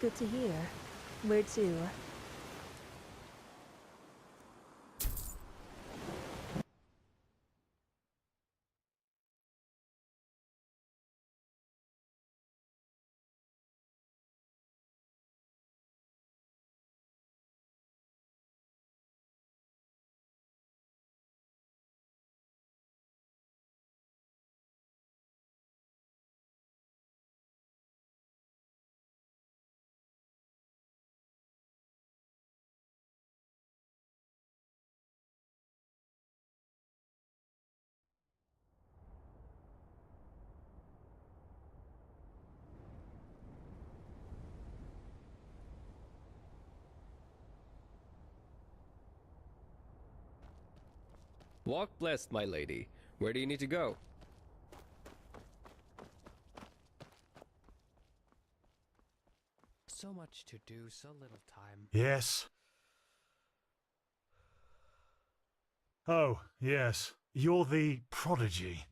good to hear. Where to? Walk blessed, my lady. Where do you need to go? So much to do, so little time. Yes. Oh, yes. You're the prodigy.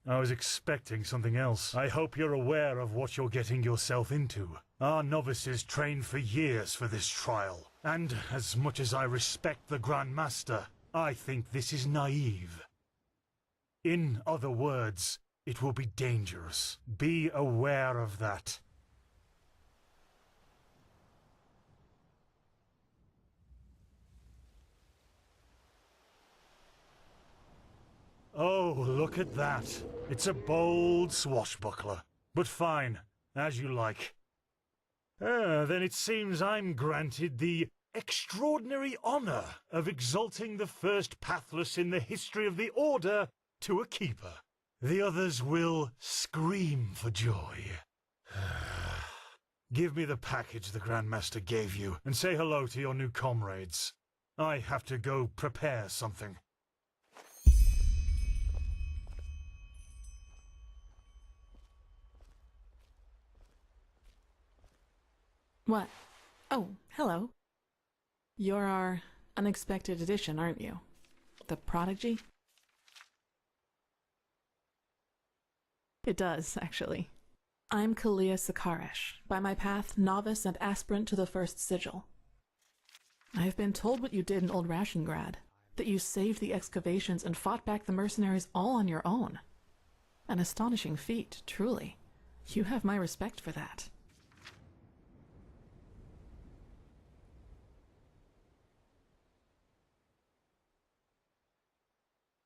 I was expecting something else. I hope you're aware of what you're getting yourself into. Our novices trained for years for this trial. And as much as I respect the Grand Master, I think this is naive. In other words, it will be dangerous. Be aware of that. Oh, look at that. It's a bold swashbuckler. But fine, as you like. Then it seems I'm granted the extraordinary honor of exalting the first pathless in the history of the Order to a keeper. The others will scream for joy. Give me the package the Grandmaster gave you, and say hello to your new comrades. I have to go prepare something. What? Oh, hello. You're our unexpected addition, aren't you? The prodigy? It does, actually. I'm Kalia Sakaresh, by my path novice and aspirant to the first sigil. I've been told what you did in Old Rashengrad, that you saved the excavations and fought back the mercenaries all on your own. An astonishing feat, truly. You have my respect for that.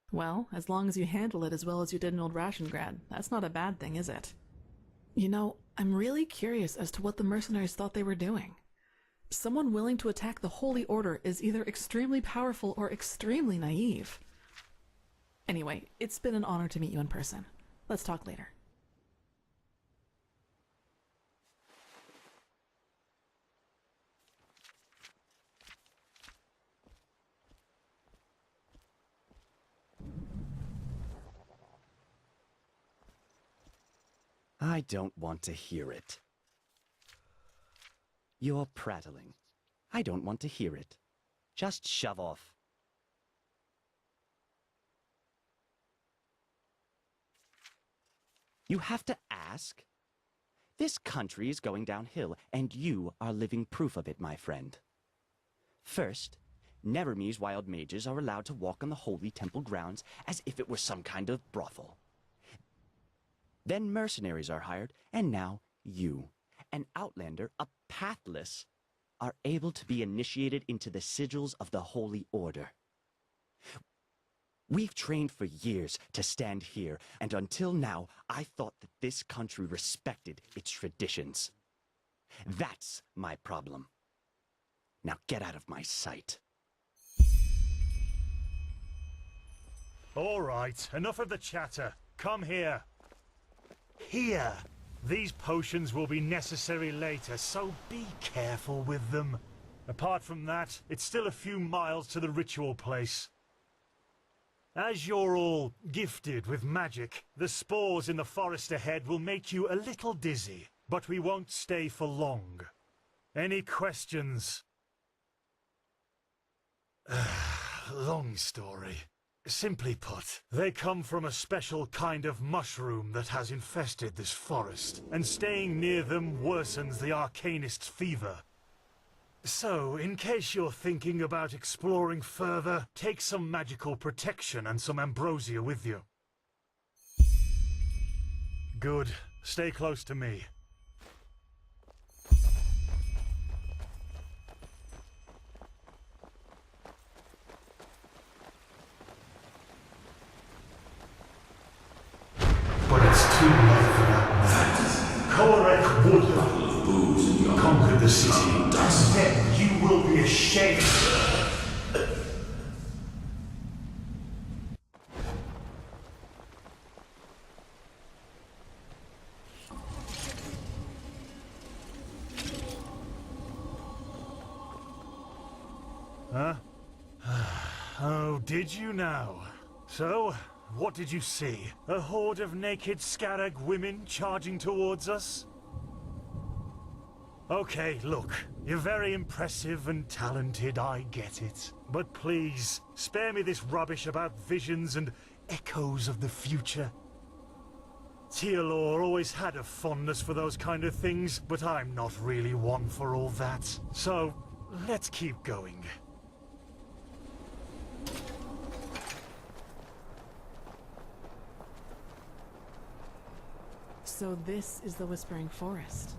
Well, as long as you handle it as well as you did in Old Rashengrad, that's not a bad thing, is it? You know, I'm really curious as to what the mercenaries thought they were doing. Someone willing to attack the Holy Order is either extremely powerful or extremely naive. Anyway, it's been an honor to meet you in person. Let's talk later. I don't want to hear it. You're prattling. I don't want to hear it. Just shove off. You have to ask? This country is going downhill, and you are living proof of it, my friend. First, Neverme's wild mages are allowed to walk on the holy temple grounds as if it were some kind of brothel. Then mercenaries are hired, and now you, an outlander, a pathless, are able to be initiated into the sigils of the Holy Order. We've trained for years to stand here, and until now, I thought that this country respected its traditions. That's my problem. Now get out of my sight. All right, enough of the chatter. Come here. Here. These potions will be necessary later, so be careful with them. Apart from that, it's still a few miles to the ritual place. As you're all gifted with magic, the spores in the forest ahead will make you a little dizzy, but we won't stay for long. Any questions? Long story. Simply put, they come from a special kind of mushroom that has infested this forest, and staying near them worsens the arcanist's fever. So, in case you're thinking about exploring further, take some magical protection and some ambrosia with you. Good. Stay close to me. But it's too late for that. Korek would conquer the city, and then you will be ashamed. Huh? Oh, did you now? So, what did you see? A horde of naked Scarag women charging towards us? Okay, look, you're very impressive and talented, I get it. But please, spare me this rubbish about visions and echoes of the future. Tealor always had a fondness for those kind of things, but I'm not really one for all that. So, let's keep going. So this is the Whispering Forest.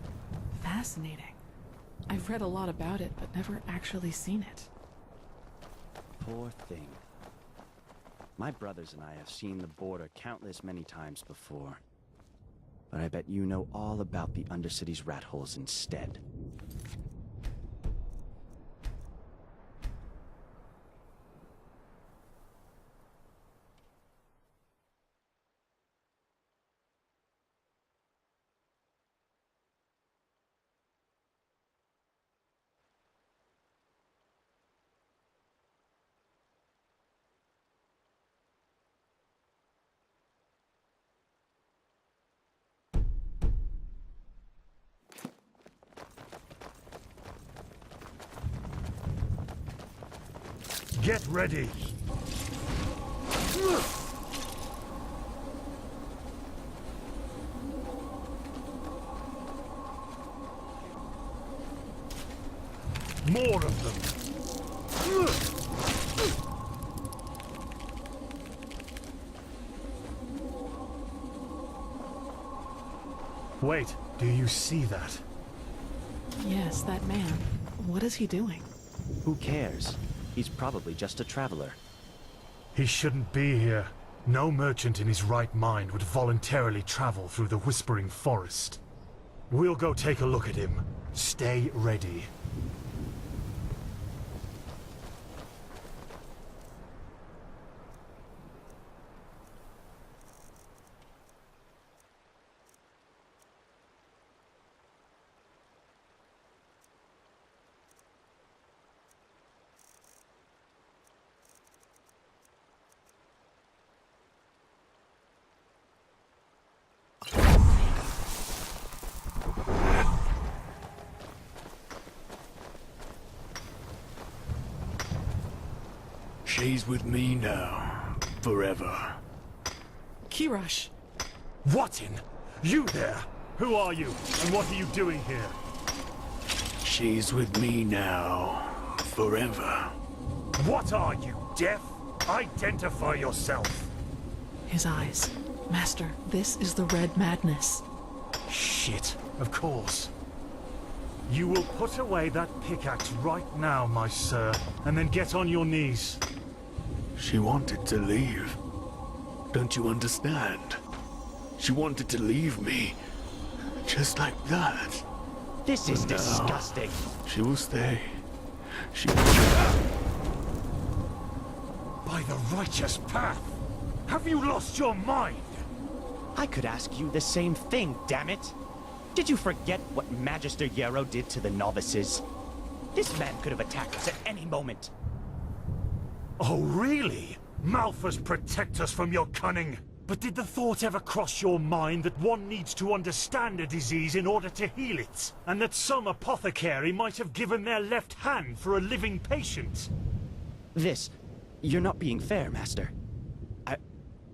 Fascinating. I've read a lot about it, but never actually seen it. Poor thing. My brothers and I have seen the border countless many times before. But I bet you know all about the Undercity's rat holes instead. Get ready! More of them! Wait, do you see that? Yes, that man. What is he doing? Who cares? He's probably just a traveler. He shouldn't be here. No merchant in his right mind would voluntarily travel through the Whispering Forest. We'll go take a look at him. Stay ready. She's with me now, forever. Kirash! What in? You there? Who are you? And what are you doing here? She's with me now, forever. What are you, deaf? Identify yourself! His eyes. Master, this is the Red Madness. Shit, of course. You will put away that pickaxe right now, my sir, and then get on your knees. She wanted to leave. Don't you understand? She wanted to leave me. Just like that. This is No. disgusting. She will stay. She By the righteous path! Have you lost your mind? I could ask you the same thing, damn it! Did you forget what Magister Yarrow did to the novices? This man could have attacked us at any moment. Oh, really? Malphas protect us from your cunning. But did the thought ever cross your mind that one needs to understand a disease in order to heal it? And that some apothecary might have given their left hand for a living patient? You're not being fair, Master.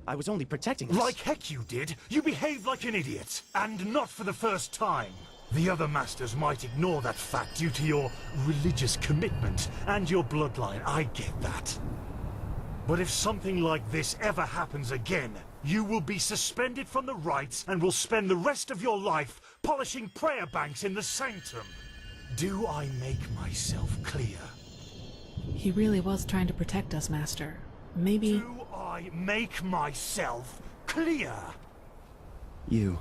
I was only protecting us. Like heck you did. You behaved like an idiot. And not for the first time. The other masters might ignore that fact due to your religious commitment and your bloodline. I get that. But if something like this ever happens again, you will be suspended from the rites and will spend the rest of your life polishing prayer banks in the sanctum. Do I make myself clear? He really was trying to protect us, Master. Maybe... Do I make myself clear? You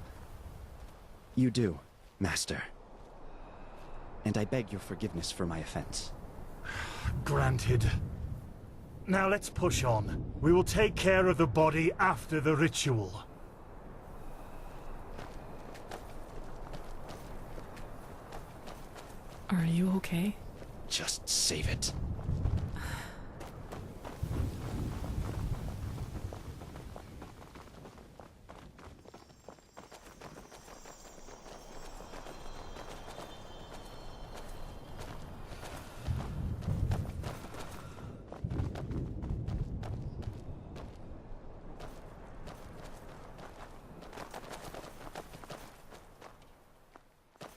do, Master. And I beg your forgiveness for my offense. Granted. Now let's push on. We will take care of the body after the ritual. Are you okay? Just save it.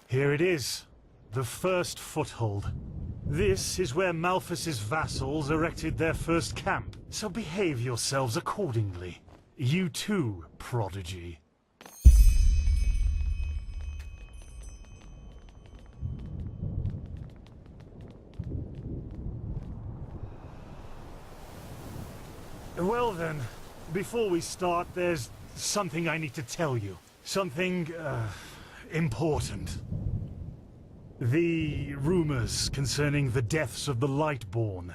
Here it is. The first foothold. This is where Malphas's vassals erected their first camp, so behave yourselves accordingly. You too, prodigy. Well then, before we start, there's something I need to tell you. Something, important. The rumors concerning the deaths of the Lightborn,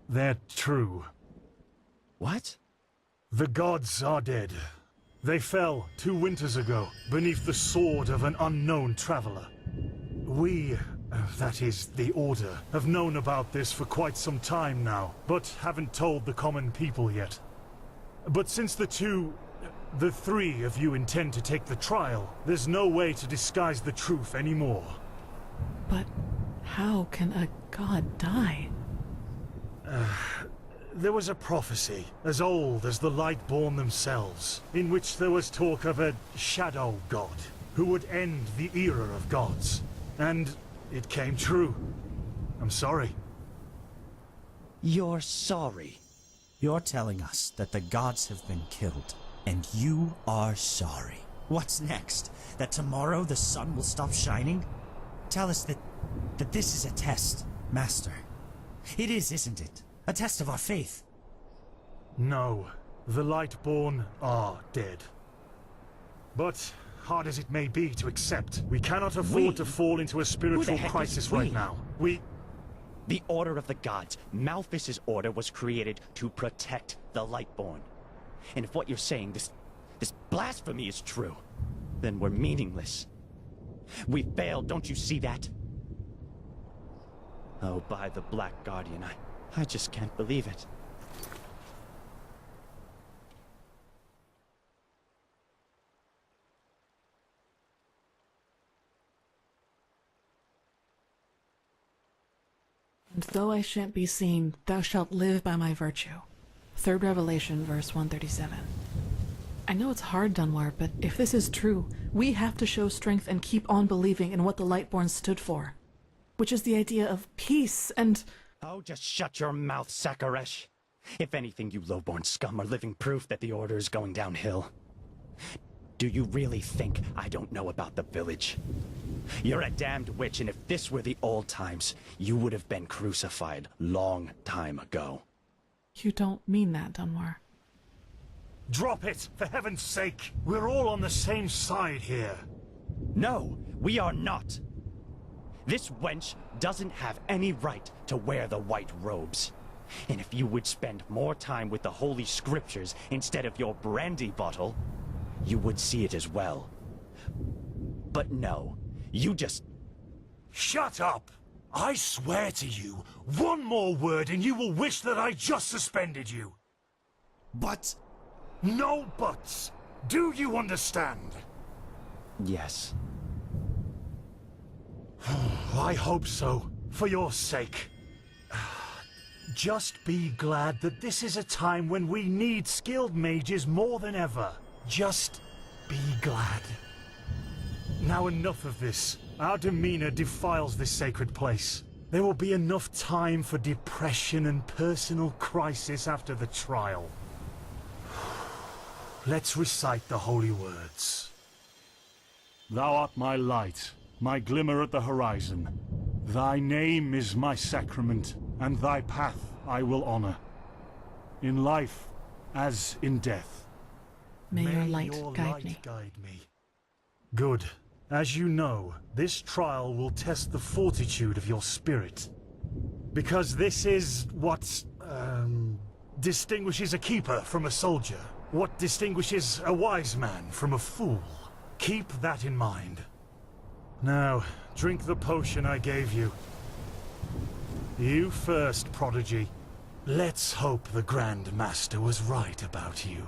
they're true. What? The gods are dead. They fell 2 winters ago, beneath the sword of an unknown traveler. We, that is, the Order, have known about this for quite some time now, but haven't told the common people yet. But since the 3 of you intend to take the trial, there's no way to disguise the truth anymore. But how can a god die? There was a prophecy, as old as the Lightborn themselves, in which there was talk of a shadow god, who would end the era of gods. And it came true. I'm sorry. You're sorry. You're telling us that the gods have been killed, and you are sorry. What's next? That tomorrow the sun will stop shining? Tell us that this is a test, Master. It is, isn't it? A test of our faith. No, the Lightborn are dead. But, hard as it may be to accept, we cannot afford to fall into a spiritual crisis right now. The Order of the Gods, Malphas's order, was created to protect the Lightborn. And if what you're saying, this blasphemy is true, then we're meaningless. We failed, don't you see that? Oh, by the Black Guardian, I just can't believe it. And though I shan't be seen, thou shalt live by my virtue. 3rd Revelation, verse 137. I know it's hard, Dunwar, but if this is true, we have to show strength and keep on believing in what the Lightborn stood for. Which is the idea of peace and... Oh, just shut your mouth, Sakaresh. If anything, you lowborn scum are living proof that the Order is going downhill. Do you really think I don't know about the village? You're a damned witch, and if this were the old times, you would have been crucified long time ago. You don't mean that, Dunwar. Drop it, for heaven's sake! We're all on the same side here. No, we are not. This wench doesn't have any right to wear the white robes. And if you would spend more time with the Holy Scriptures instead of your brandy bottle, you would see it as well. But no, you just... Shut up! I swear to you, one more word and you will wish that I just suspended you. But... No buts! Do you understand? Yes. I hope so, for your sake. Just be glad that this is a time when we need skilled mages more than ever. Just be glad. Now enough of this. Our demeanor defiles this sacred place. There will be enough time for depression and personal crisis after the trial. Let's recite the holy words. Thou art my light, my glimmer at the horizon. Thy name is my sacrament, and thy path I will honor. In life, as in death. May your light guide me. Good. As you know, this trial will test the fortitude of your spirit. Because this is what, distinguishes a keeper from a soldier. What distinguishes a wise man from a fool. Keep that in mind. Now, drink the potion I gave you. You first, Prodigy. Let's hope the Grand Master was right about you.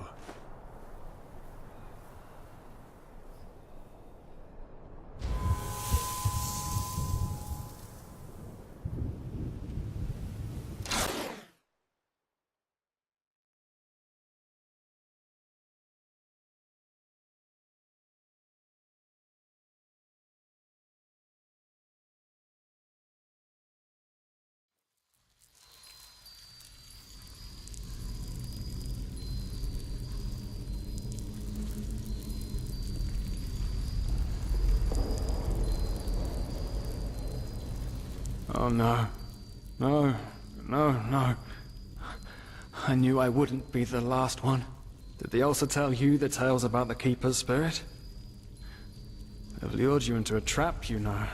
Oh no. No. No, no. I knew I wouldn't be the last one. Did they also tell you the tales about the Keeper's spirit? They've lured you into a trap, you know.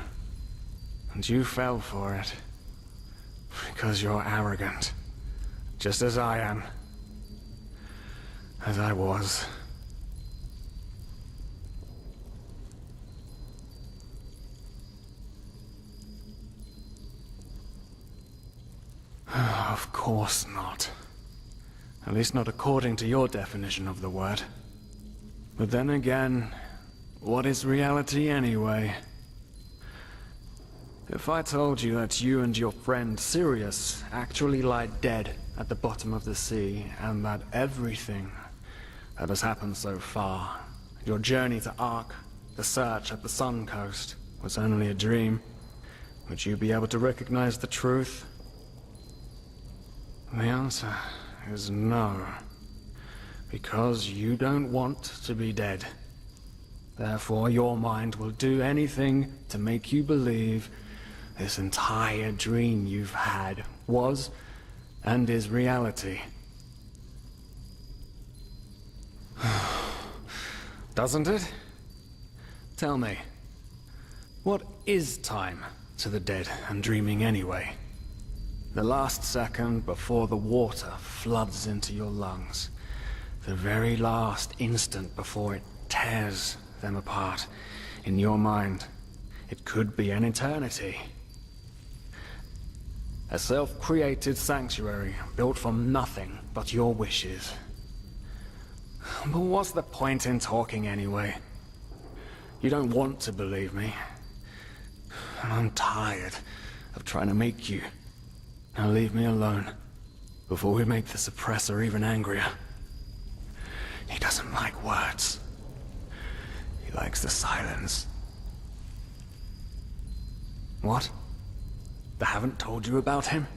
And you fell for it. Because you're arrogant. Just as I am. As I was. Of course not. At least not according to your definition of the word. But then again, what is reality anyway? If I told you that you and your friend Sirius actually lie dead at the bottom of the sea, and that everything that has happened so far, your journey to Ark, the search at the Sun Coast, was only a dream, would you be able to recognize the truth? The answer is no. Because you don't want to be dead. Therefore, your mind will do anything to make you believe this entire dream you've had was and is reality. Doesn't it? Tell me, what is time to the dead and dreaming anyway? The last second before the water floods into your lungs. The very last instant before it tears them apart. In your mind, it could be an eternity. A self-created sanctuary built from nothing but your wishes. But what's the point in talking anyway? You don't want to believe me. And I'm tired of trying to make you. Now leave me alone, before we make the suppressor even angrier. He doesn't like words. He likes the silence. What? They haven't told you about him?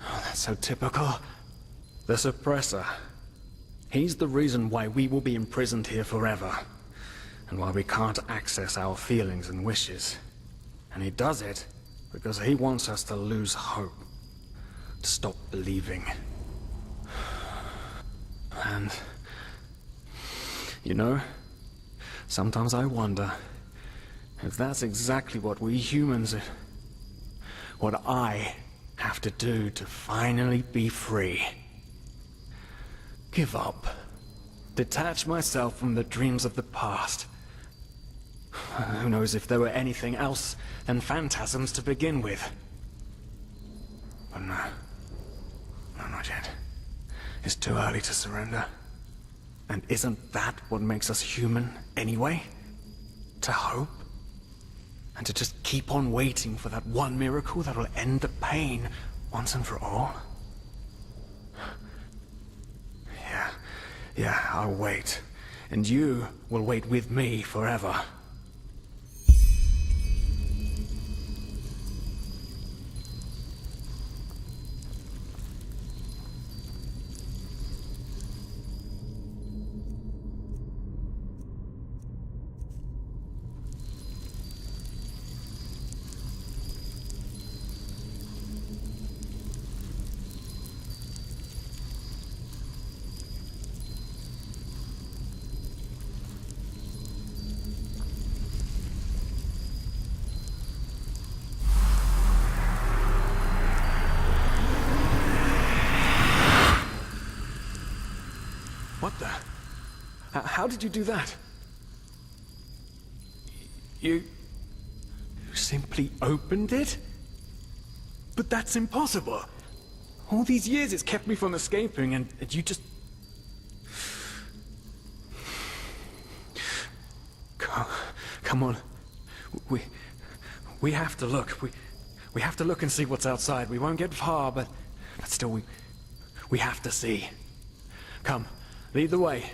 Oh, that's so typical. The suppressor. He's the reason why we will be imprisoned here forever. And why we can't access our feelings and wishes. And he does it because he wants us to lose hope. To stop believing. And... you know, sometimes I wonder if that's exactly what we humans... what I have to do to finally be free. Give up. Detach myself from the dreams of the past. Who knows if there were anything else than phantasms to begin with. But no. No, not yet. It's too early to surrender. And isn't that what makes us human, anyway? To hope? And to just keep on waiting for that one miracle that will end the pain Once and for all? Yeah, I'll wait. And you will wait with me forever. What the? How did you do that? You simply opened it? But that's impossible. All these years it's kept me from escaping, and you just... Come on. We have to look. We have to look and see what's outside. We won't get far, but still we have to see. Come. Lead the way.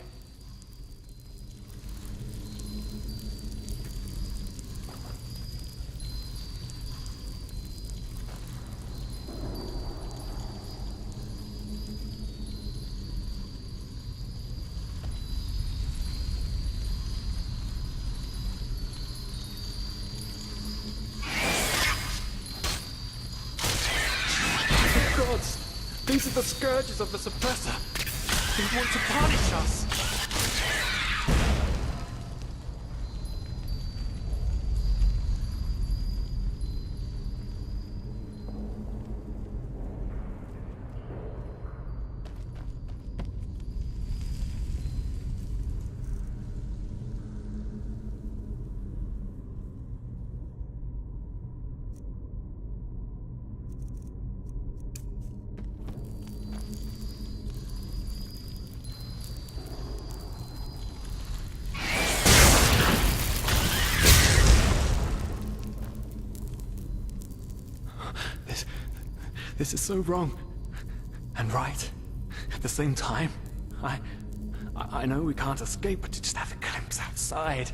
Gods! These are the scourges of the Suppressor. They want to punish us! This is so wrong. And right. At the same time. I know we can't escape, but to just have a glimpse outside.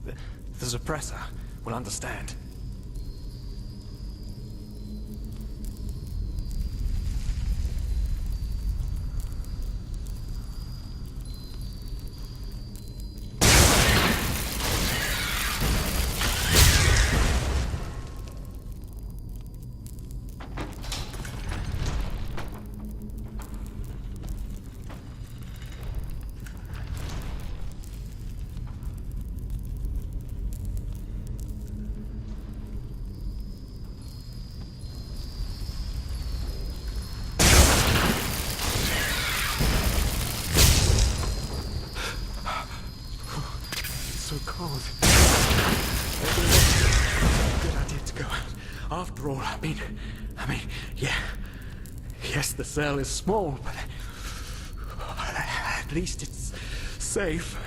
The Suppressor will understand. So cold. Good idea to go out. After all, I mean, yeah. Yes, the cell is small, but at least it's safe.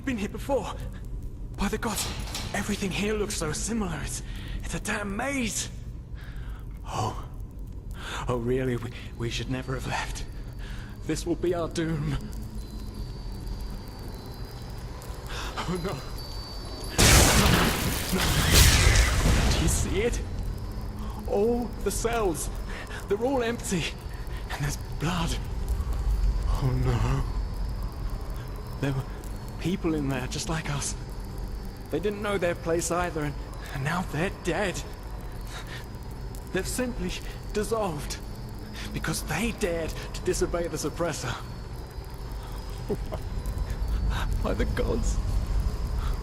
been here before. By the gods, everything here looks so similar. It's a damn maze. Oh. Oh, really? We should never have left. This will be our doom. Oh, no. No. Do you see it? All the cells. They're all empty. And there's blood. Oh, no. There were people in there just like us. They didn't know their place either, and now they're dead. They've simply dissolved because they dared to disobey the suppressor. By the gods,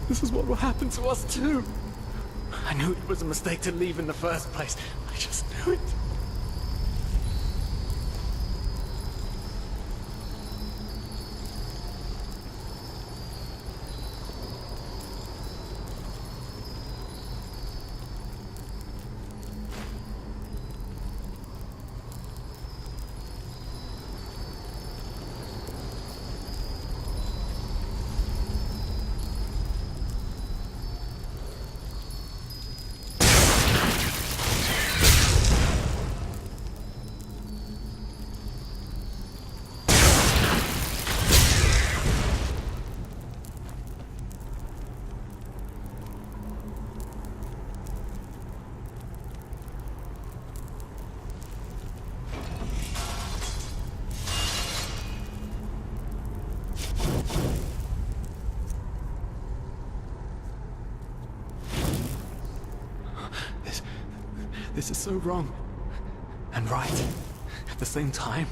this is what will happen to us too. I knew it was a mistake to leave in the first place. I just knew it. This is so wrong. And right. At the same time.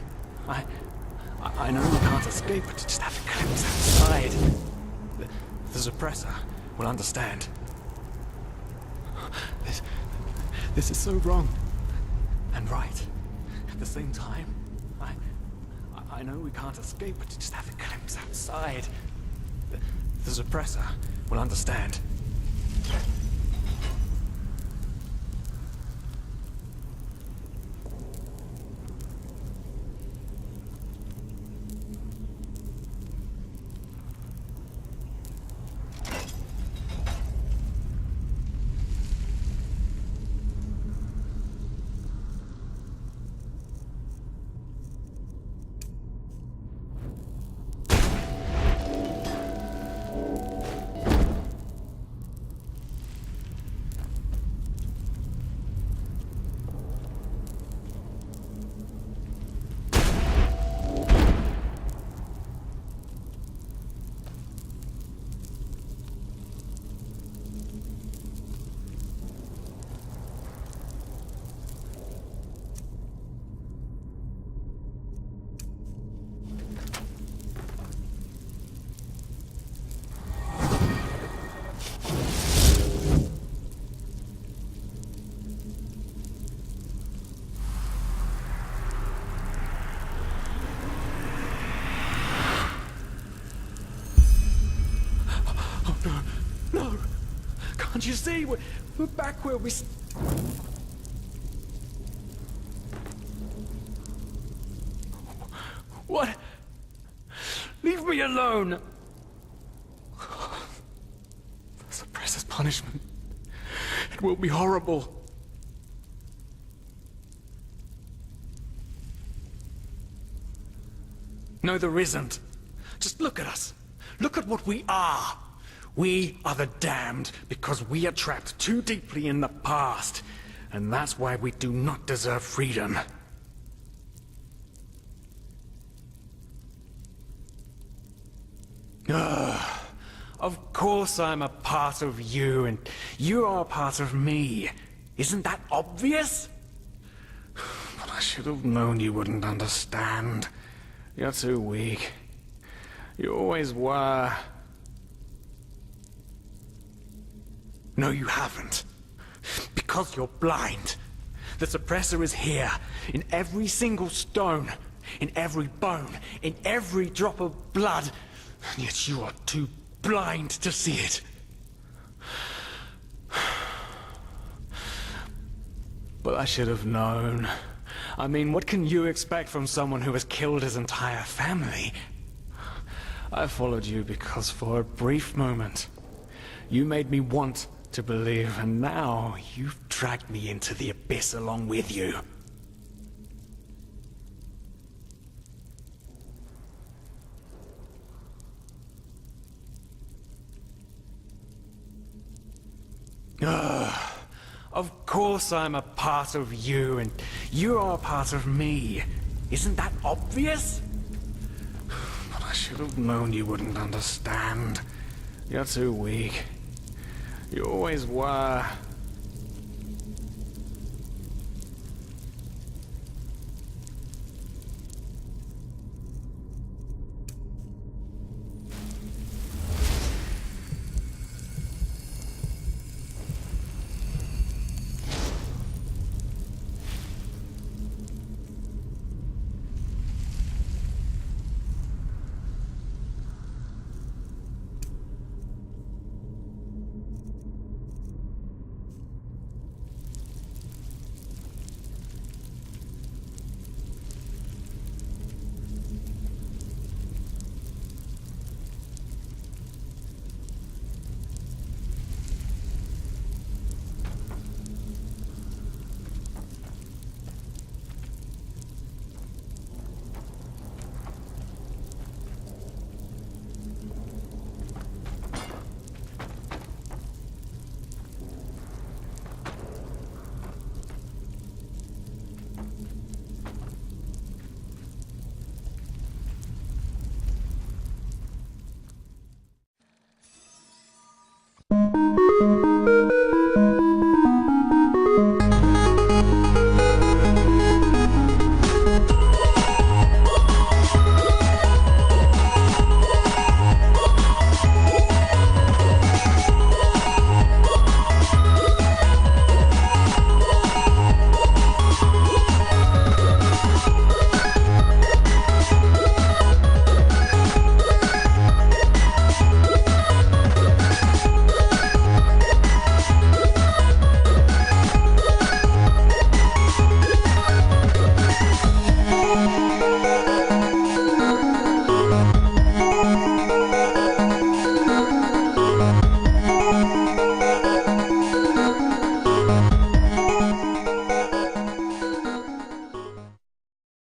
I know we can't escape, but to just have a glimpse outside. The suppressor will understand. This is so wrong. And right. At the same time. I know we can't escape, but to just have a glimpse outside. The suppressor will understand. Can't you see? We're back where we... What? Leave me alone! The suppressor's punishment. It will be horrible. No, there isn't. Just look at us. Look at what we are. We are the damned because we are trapped too deeply in the past. And that's why we do not deserve freedom. Of course I'm a part of you, and you are a part of me. Isn't that obvious? But I should have known you wouldn't understand. You're too weak. You always were. No, you haven't. Because you're blind. The suppressor is here, in every single stone, in every bone, in every drop of blood, and yet you are too blind to see it. But I should have known. I mean, what can you expect from someone who has killed his entire family? I followed you because for a brief moment, you made me want to believe, and now you've dragged me into the abyss along with you. Of course I'm a part of you, and you are a part of me. Isn't that obvious? But I should have known you wouldn't understand. You're too weak. You always were.